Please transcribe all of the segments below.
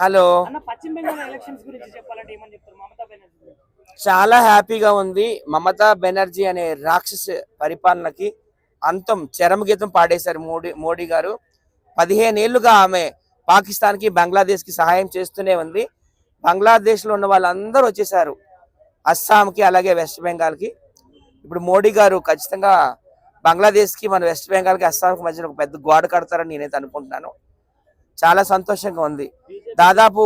Hello. చాలా హ్యాపీగా ఉంది. మమతా బెనర్జీ అనే రాక్షస పరిపాలనకి అంతం చరమగీతం పాడేశారు మోడీ గారు. 15 ఏళ్లుగా ఆమె పాకిస్తాన్ కి బంగ్లాదేశ్ కి సహాయం చేస్తూనే ఉంది. బంగ్లాదేశ్ లో ఉన్న వాళ్ళందరూ వచ్చేసారు అస్సాంకి, అలాగే వెస్ట్ బెంగాల్ కి. ఇప్పుడు మోడీ గారు ఖచ్చితంగా బంగ్లాదేశ్ కి, మన వెస్ట్ బెంగాల్ కి, అస్సాంకి మధ్యన ఒక పెద్ద గోడ కడతారని నేనైతే అనుకుంటున్నాను. చాలా సంతోషంగా ఉంది. దాదాపు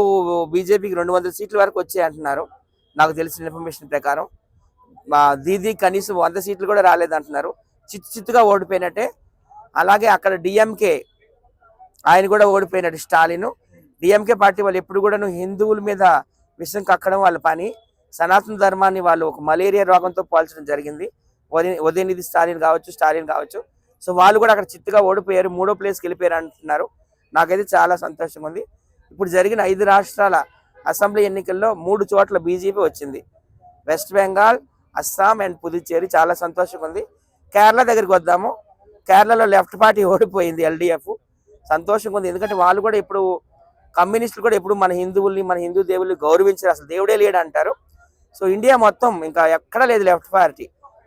బీజేపీకి 200 సీట్ల వరకు వచ్చాయి అంటున్నారు, నాకు తెలిసిన ఇన్ఫర్మేషన్ ప్రకారం. మా దీదీ కనీసం 100 సీట్లు కూడా రాలేదంటున్నారు. చిత్తుగా ఓడిపోయినట్టే. అలాగే అక్కడ డిఎంకే ఆయన కూడా ఓడిపోయినట్టు. స్టాలిన్ డిఎంకే పార్టీ వాళ్ళు ఎప్పుడు కూడా హిందువుల మీద విషం కక్కడం వాళ్ళ పని. సనాతన ధర్మాన్ని వాళ్ళు ఒక మలేరియా రోగంతో పోల్చడం జరిగింది. ఉదయనిధి స్టాలిన్ కావచ్చు. సో వాళ్ళు కూడా అక్కడ చిత్తుగా ఓడిపోయారు, 3వ ప్లేస్కి వెళ్ళిపోయారు అంటున్నారు. నాకైతే చాలా సంతోషంగా ఉంది. ఇప్పుడు జరిగిన 5 రాష్ట్రాల అసెంబ్లీ ఎన్నికల్లో 3 చోట్ల బీజేపీ వచ్చింది. West Bengal, Assam and Puducherry. చాలా సంతోషంగా ఉంది. కేరళ దగ్గరికి వద్దాము. కేరళలో లెఫ్ట్ పార్టీ ఓడిపోయింది, ఎల్డిఎఫ్. సంతోషంగా ఉంది, ఎందుకంటే వాళ్ళు కూడా ఇప్పుడు కమ్యూనిస్టులు కూడా ఎప్పుడు మన హిందువుల్ని, మన హిందూ దేవుల్ని గౌరవించారు. అసలు దేవుడే లేడు అంటారు. సో ఇండియా మొత్తం ఇంకా ఎక్కడ లేదు లెఫ్ట్ పార్టీ.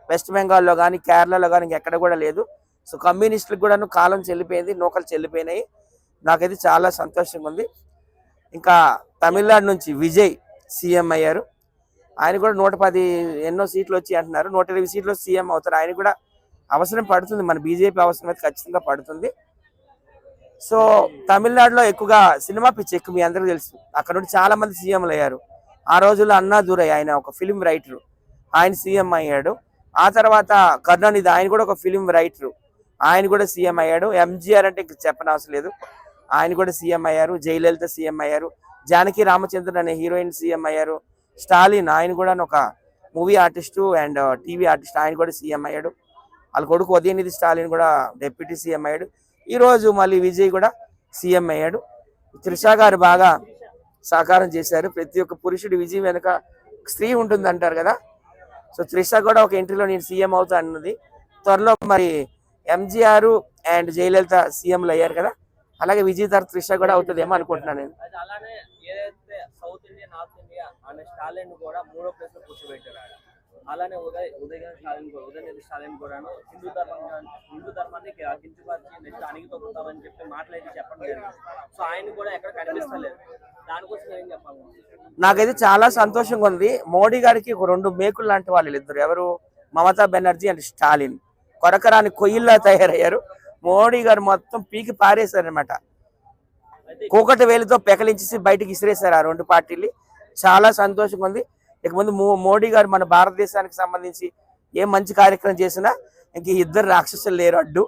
వెస్ట్ బెంగాల్లో కానీ, కేరళలో కానీ ఇంకెక్కడ కూడా లేదు. సో కమ్యూనిస్టులకు కూడా కాలం చెల్లిపోయింది, నూకలు చెల్లిపోయినాయి. నాకైతే చాలా సంతోషంగా ఉంది. ఇంకా తమిళనాడు నుంచి విజయ్ సీఎం అయ్యారు. ఆయన కూడా 110 ఎన్నో సీట్లు వచ్చి అంటున్నారు. 120 సీట్లు సీఎం అవుతారు. ఆయన కూడా అవసరం పడుతుంది, మన బీజేపీ అవసరం అయితే ఖచ్చితంగా పడుతుంది. సో తమిళనాడులో ఎక్కువగా సినిమా పిచ్చి ఎక్కువ, మీ అందరికీ తెలుసు. అక్కడ నుండి చాలా మంది సీఎంలు అయ్యారు. ఆ రోజుల్లో అన్నాదురై, ఆయన ఒక ఫిలిం రైటరు, ఆయన సీఎం అయ్యాడు. ఆ తర్వాత కరుణానిధి, ఆయన కూడా ఒక ఫిలిం రైటరు, ఆయన కూడా సీఎం అయ్యాడు. ఎంజీఆర్ అంటే ఇంక చెప్పనవసరం లేదు, ఆయన కూడా సీఎం అయ్యారు. జయలలిత సీఎం అయ్యారు. జానకి రామచంద్రన్ అనే హీరోయిన్ సీఎం అయ్యారు. స్టాలిన్, ఆయన కూడా ఒక movie artist and TV artist, ఆయన కూడా సీఎం అయ్యాడు. వాళ్ళ కొడుకు ఉదయనిధి స్టాలిన్ కూడా డిప్యూటీ సీఎం అయ్యాడు. ఈరోజు మళ్ళీ విజయ్ కూడా సీఎం అయ్యాడు. త్రిష గారు బాగా సహకారం చేశారు. ప్రతి ఒక్క పురుషుడి విజయం వెనుక స్త్రీ ఉంటుంది అంటారు కదా. సో త్రిష కూడా ఒక ఇంటర్వ్యూలో నేను సీఎం అవుతా అన్నది. త్వరలో మరి ఎంజీఆర్ అండ్ జయలలిత సీఎంలు అయ్యారు కదా, అలాగే విజయ్ తర్వాత త్రిష కూడా అవుతుందేమో అనుకుంటున్నాను నేను. అలానే ఏదైతే సౌత్ ఇండియా, నార్త్ ఇండియా అనే స్టాలిన్ కూడా 3వ ప్లేస్ లో కూర్చోబెట్టారు. అలానే ఉదయనిధి స్టాలిన్ కూడా హిందూ ధర్మాన్ని కించపరిచి నెక్స్ట్ అణిగిపోతామని చెప్పి మాట్లాడి చెప్పడం జరిగింది. సో ఆయన కూడా ఎక్కడ కనిపిస్తలేదు. దానికోసం ఏం చెప్పాలి? నాకైతే చాలా సంతోషంగా ఉంది. మోడీ గారికి ఒక 2 మేకులు లాంటి వాళ్ళు ఇద్దరు, ఎవరు, మమతా బెనర్జీ అండ్ స్టాలిన్. కొరకరాని కొయ్యిల్లా తయారయ్యారు. మోడీ గారు మొత్తం పీకి పారేశారనమాట. కూకటి వేలుతో పెకలించేసి బయటికి ఇసిరేశారు ఆ 2 పార్టీలు. చాలా సంతోషంగా ఉంది. ఇక ముందు మోడీ గారు మన భారతదేశానికి సంబంధించి ఏ మంచి కార్యక్రమం చేసినా ఇంక ఇద్దరు రాక్షసులు లేరు అడ్డు.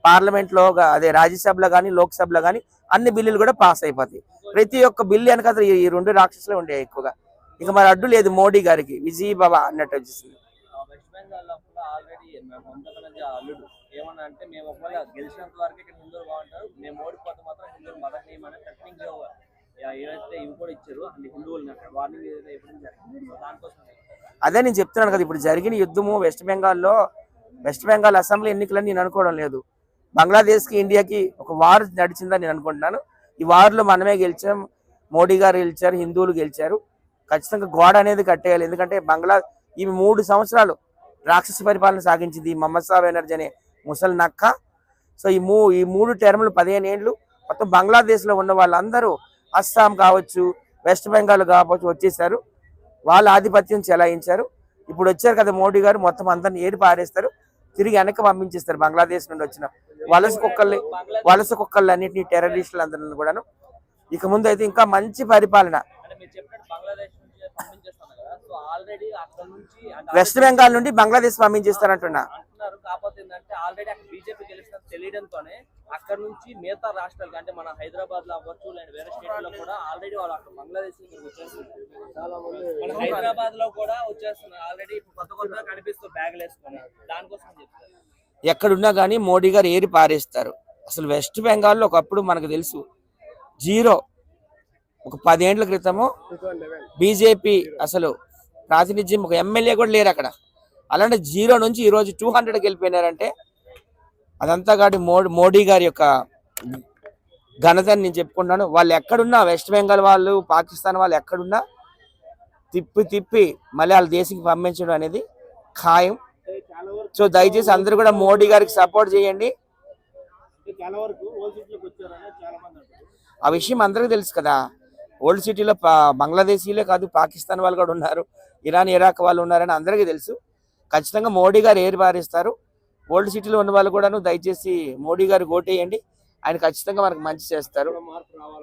పార్లమెంట్లో, అదే రాజ్యసభలో కానీ, లోక్సభలో కానీ అన్ని బిల్లులు కూడా పాస్ అయిపోతాయి. ప్రతి ఒక్క బిల్లు వెనక ఈ 2 రాక్షసులే ఉండే ఎక్కువగా. ఇక మరి అడ్డు లేదు మోడీ గారికి, విజయ్ బాబా అన్నట్టు వచ్చేసింది. అల్లుడు ఏమన్నా అంటే, మేము ఒకవేళ గెలిచినంత వరకు ఇక్కడ హిందువులు బాగుంటారు, మేము ఓడిపోతే మాత్రం హిందువులు మదర్ నేమని టెక్నిక్ ఏదైతే ఇవి కూడా ఇచ్చారు అంటే హిందువులు వార్నింగ్ ఎప్పుడు దానికోసం. అదే నేను చెప్తున్నాను కదా, ఇప్పుడు జరిగిన యుద్ధము వెస్ట్ బెంగాల్ అసెంబ్లీ ఎన్నికలని నేను అనుకోవడం లేదు. బంగ్లాదేశ్కి, ఇండియాకి ఒక వార్ నడిచిందని నేను అనుకుంటున్నాను. ఈ వార్లో మనమే గెలిచాం, మోడీ గారు గెలిచారు, హిందువులు గెలిచారు. ఖచ్చితంగా గోడ అనేది కట్టేయాలి. ఎందుకంటే ఈమె 3 సంవత్సరాలు రాక్షస పరిపాలన సాగించింది, మమతా బెనర్జీ అనే ముసలి నక్క. సో ఈ 3 టర్ములు 15 ఏళ్ళు మొత్తం బంగ్లాదేశ్లో ఉన్న వాళ్ళందరూ, అస్సాం కావచ్చు, వెస్ట్ బెంగాల్ కావచ్చు, వచ్చేసారు. వాళ్ళ ఆధిపత్యం చెలాయించారు. ఇప్పుడు వచ్చారు కదా మోడీ గారు, మొత్తం అందరిని ఏడి పారేస్తారు, తిరిగి వెనక్కి పంపించేస్తారు. బంగ్లాదేశ్ నుండి వచ్చిన వలస కుక్కల్ని అన్నింటినీ, టెర్రరిస్టులు అందరిని కూడాను. ఇక ముందు అయితే ఇంకా మంచి పరిపాలన. వెస్ట్ బెంగాల్ నుండి బంగ్లాదేశ్ పంపించేస్తారంటున్నా. కాకపోతే ఏంటంటే ఆల్రెడీ అక్కడ బీజేపీ గెలిచిన తెలియడంతోనే అక్కడ నుంచి మిగతా రాష్ట్రాలకు, అంటే మన హైదరాబాద్ లో అవ్వచ్చు లేదా వేరే స్టేట్ లో కూడా ఆల్రెడీ వాళ్ళు అక్కడ బంగ్లాదేశ్ వచ్చేస్తున్నారు. మన హైదరాబాద్ లో కూడా వచ్చేస్తున్నారు ఆల్రెడీ. కొత్త కనిపిస్తూ బ్యాగులు వేసుకొని దానికోసం చెప్తారు. ఎక్కడున్నా కానీ మోడీ గారు ఏరి పారేస్తారు. అసలు వెస్ట్ బెంగాల్లో ఒకప్పుడు మనకు తెలుసు జీరో. ఒక 10 ఏళ్ల క్రితము బీజేపీ అసలు ప్రాతినిధ్యం, ఒక ఎమ్మెల్యే కూడా లేరు అక్కడ. అలాంటి జీరో నుంచి ఈరోజు 200కి వెళ్ళిపోయినారంటే అదంతా కాదు మోడీ గారి యొక్క ఘనత అని నేను చెప్పుకుంటున్నాను. వాళ్ళు ఎక్కడున్నా, వెస్ట్ బెంగాల్ వాళ్ళు, పాకిస్తాన్ వాళ్ళు ఎక్కడున్నా తిప్పి తిప్పి మళ్ళీ వాళ్ళ దేశానికి పంపించడం అనేది ఖాయం. అంటే చాలా వరకు సో దయచేసి అందరూ కూడా మోడీ గారికి సపోర్ట్ చేయండి. అంటే చాలా వరకు ఓల్డ్ సిటీలోకి వచ్చారని చాలా మంది అంటారు. ఆ విషయం అందరికీ తెలుసు కదా. ఓల్డ్ సిటీలో బంగ్లాదేశీలే కాదు, పాకిస్తాన్ వాళ్ళు కూడా ఉన్నారు, ఇరాన్, ఇరాక్ వాళ్ళు ఉన్నారని అందరికీ తెలుసు. ఖచ్చితంగా మోడీ గారు ఏరి పారిస్తారు. ఓల్డ్ సిటీలో ఉన్న వాళ్ళు కూడాను దయచేసి మోడీ గారు ఓటేయండి. ఆయన ఖచ్చితంగా మనకు మంచి చేస్తారు. మార్పు రావాలి.